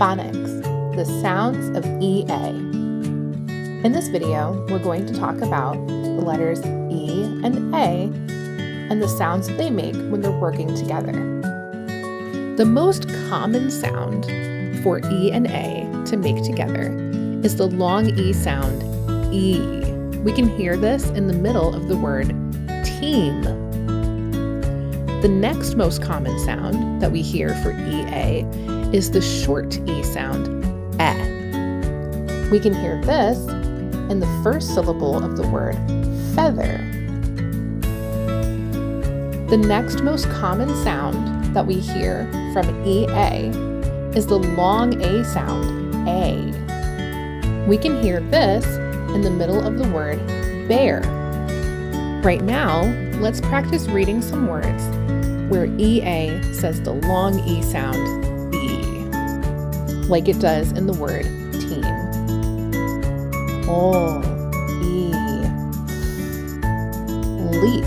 Phonics, the sounds of EA. In this video, we're going to talk about the letters E and A and the sounds that they make when they're working together. The most common sound for E and A to make together is the long E sound, E. We can hear this in the middle of the word team. The next most common sound that we hear for EA is the short E sound, eh. We can hear this in the first syllable of the word feather. The next most common sound that we hear from EA is the long A sound, A. We can hear this in the middle of the word bear. Right now, let's practice reading some words where EA says the long E sound, E, like it does in the word team. O, E, leaf,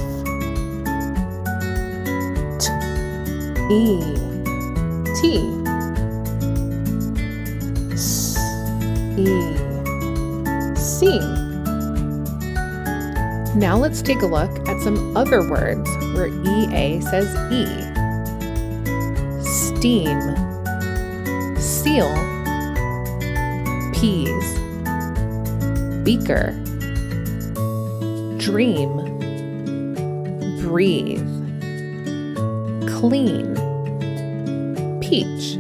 T, E, T, S, E, C. Now let's take a look at some other words where EA says E. Steam, seal, peas, beaker, dream, breathe, clean, peach.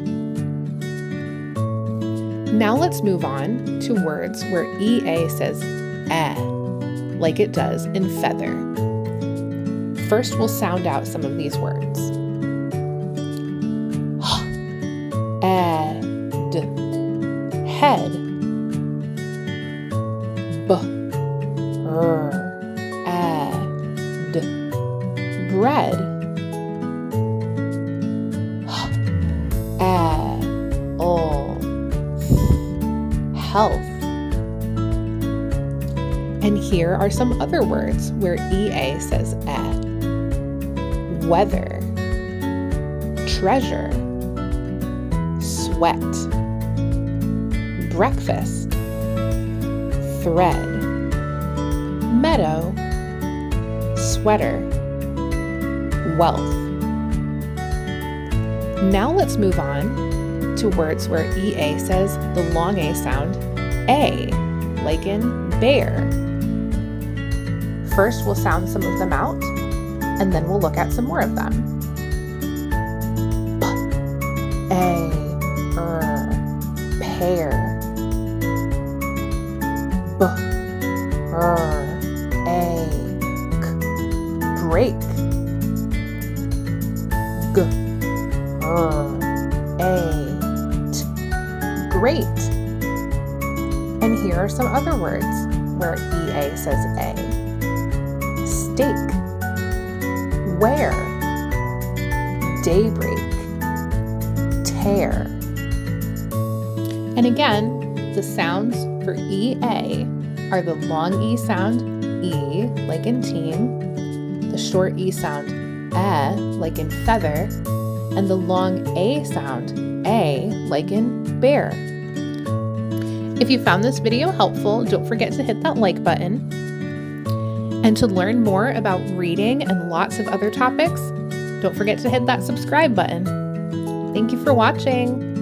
Now let's move on to words where EA says eh, like it does in feather. First, we'll sound out some of these words. Ed, head, ed, bread, health. And here are some other words where EA says eh. Weather, treasure, sweat, breakfast, thread, meadow, sweater, wealth. Now let's move on to words where EA says the long A sound, A, like in bear. First, we'll sound some of them out, and then we'll look at some more of them. Pear. Break. Great. And here are some other words where EA says A. Steak, wear, daybreak, tear. And again, the sounds for EA are the long E sound, E, like in team, the short E sound, eh, like in feather, and the long A sound, A, like in bear. If you found this video helpful, don't forget to hit that like button. And to learn more about reading and lots of other topics, don't forget to hit that subscribe button. Thank you for watching.